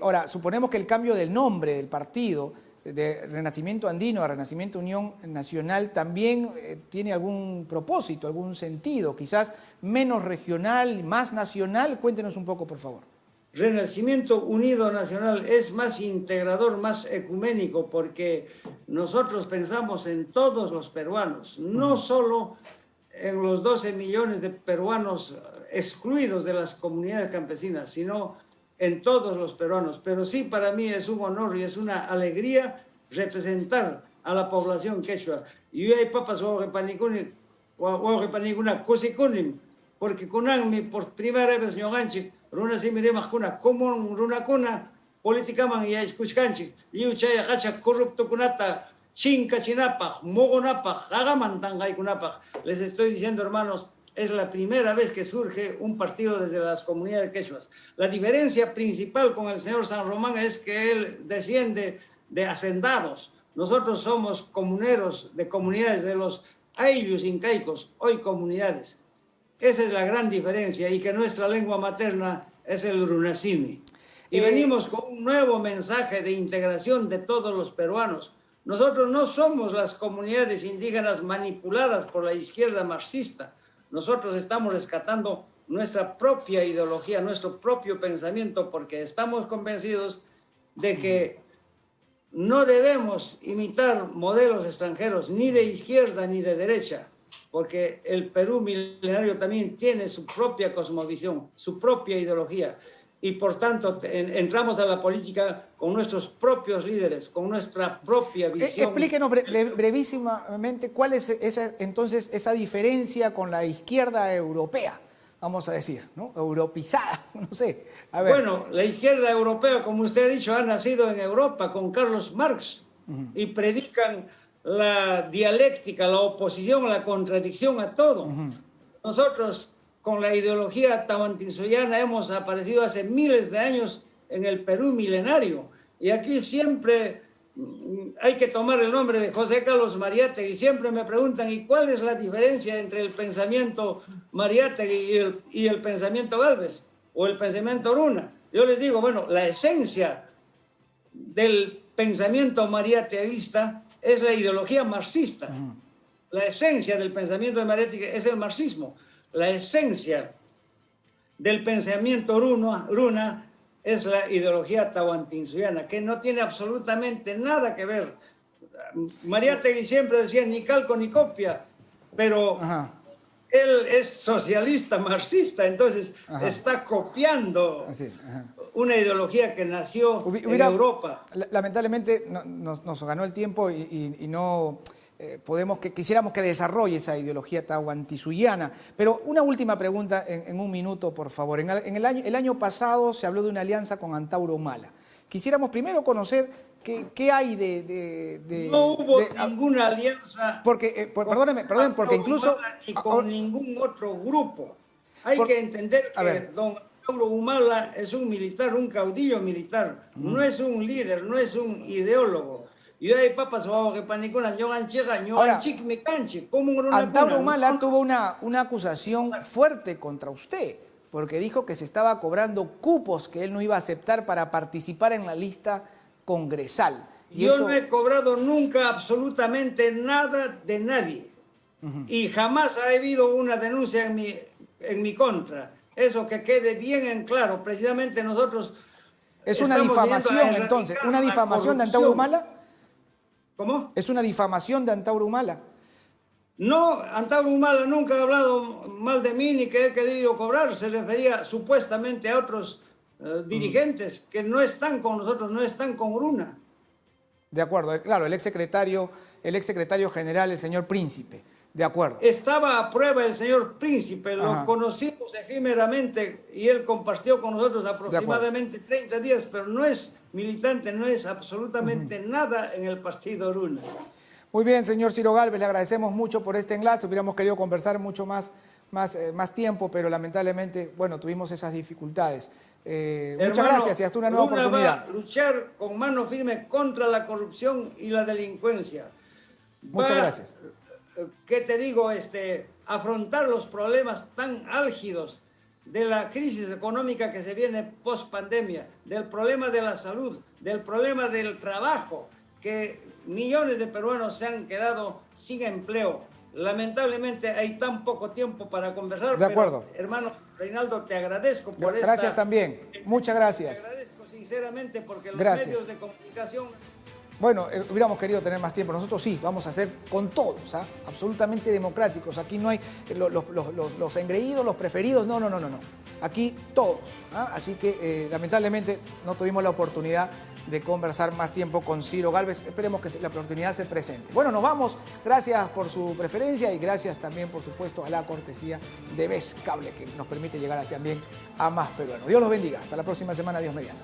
Ahora, suponemos que el cambio del nombre del partido de Renacimiento Andino a Renacimiento Unión Nacional también tiene algún propósito, algún sentido, quizás menos regional, más nacional. Cuéntenos un poco, por favor. Renacimiento Unido Nacional es más integrador, más ecuménico, porque nosotros pensamos en todos los peruanos, no solo en los 12 millones de peruanos excluidos de las comunidades campesinas, sino en todos los peruanos. Pero sí, para mí es un honor y es una alegría representar a la población quechua. Y yo hay papas porque kunanmi por primera vez ñoganchik runa simiremas kuna como runa kuna politikaman ya escuchkanchik y uchaya hacha corrupto kunata chinka chinapaj mogonapaj hagamantangaykunapaj. Les estoy diciendo, hermanos, es la primera vez que surge un partido desde las comunidades quechuas. La diferencia principal con el señor San Román es que él desciende de hacendados. Nosotros somos comuneros de comunidades de los ayllus incaicos, hoy comunidades. Esa es la gran diferencia, y que nuestra lengua materna es el runasimi. Y venimos con un nuevo mensaje de integración de todos los peruanos. Nosotros no somos las comunidades indígenas manipuladas por la izquierda marxista. Nosotros estamos rescatando nuestra propia ideología, nuestro propio pensamiento, porque estamos convencidos de que no debemos imitar modelos extranjeros, ni de izquierda ni de derecha, porque el Perú milenario también tiene su propia cosmovisión, su propia ideología, y por tanto entramos a la política con nuestros propios líderes, con nuestra propia visión. Explíquenos brevísimamente cuál es entonces esa diferencia con la izquierda europea, vamos a decir, ¿no? Europizada, no sé. A ver. Bueno, la izquierda europea, como usted ha dicho, ha nacido en Europa con Carlos Marx y predican la dialéctica, la oposición, la contradicción a todo. Nosotros, con la ideología tahuantinsuyoana, hemos aparecido hace miles de años en el Perú milenario. Y aquí siempre hay que tomar el nombre de José Carlos Mariátegui. Siempre me preguntan, ¿y cuál es la diferencia entre el pensamiento Mariátegui y el pensamiento Gálvez o el pensamiento Runa? Yo les digo, bueno, la esencia del pensamiento mariáteguista es la ideología marxista. La esencia del pensamiento de Mariátegui es el marxismo. La esencia del pensamiento Runa es la ideología tahuantinsuyoana, que no tiene absolutamente nada que ver. Mariátegui siempre decía ni calco ni copia, pero él es socialista, marxista, entonces está copiando una ideología que nació en Europa. Lamentablemente nos ganó el tiempo y no quisiéramos que desarrolle esa ideología tahuantinsuyiana. Pero una última pregunta en un minuto, por favor. El año pasado se habló de una alianza con Antauro Humala. Quisiéramos primero conocer qué hay No hubo ninguna alianza. Porque, perdóneme, porque incluso... Ni con ningún otro grupo. Hay que entender que don Antauro Humala es un militar, un caudillo militar. No es un líder, no es un ideólogo. Y hay papas o que panicona, yo ganchega, yo ganchik me canche. Antauro Humala tuvo una acusación fuerte contra usted, porque dijo que se estaba cobrando cupos que él no iba a aceptar para participar en la lista congresal. Yo no he cobrado nunca absolutamente nada de nadie. Y jamás ha habido una denuncia en mi contra. Eso que quede bien en claro. Precisamente nosotros... ¿Es una difamación entonces? ¿Una difamación de Antauro Humala? ¿Cómo? ¿Es una difamación de Antauro Humala? No, Antauro Humala nunca ha hablado mal de mí ni que he querido cobrar. Se refería supuestamente a otros dirigentes que no están con nosotros, no están con Gruna. De acuerdo, claro, el exsecretario general, el señor Príncipe. De acuerdo. Estaba a prueba el señor Príncipe, lo conocimos efímeramente y él compartió con nosotros aproximadamente 30 días, pero no es militante, no es absolutamente nada en el partido Gruna. Muy bien, señor Ciro Gálvez, le agradecemos mucho por este enlace. Hubiéramos querido conversar mucho más tiempo, pero lamentablemente, bueno, tuvimos esas dificultades. Muchas gracias y hasta una nueva oportunidad. Va a luchar con mano firme contra la corrupción y la delincuencia. Muchas gracias. ¿Qué te digo? Afrontar los problemas tan álgidos de la crisis económica que se viene post pandemia, del problema de la salud, del problema del trabajo, que millones de peruanos se han quedado sin empleo. Lamentablemente hay tan poco tiempo para conversar. De acuerdo. Pero, hermano Reinaldo, te agradezco por Gracias también. Muchas gracias. Te agradezco sinceramente porque los medios de comunicación... Bueno, hubiéramos querido tener más tiempo. Nosotros sí, vamos a ser con todos, absolutamente democráticos. Aquí no hay los engreídos, los preferidos, no. Aquí todos. Así que lamentablemente no tuvimos la oportunidad de conversar más tiempo con Ciro Gálvez. Esperemos que la oportunidad se presente. Bueno, nos vamos. Gracias por su preferencia y gracias también, por supuesto, a la cortesía de Vez Cable, que nos permite llegar también a más peruanos. Dios los bendiga. Hasta la próxima semana. Dios mediante.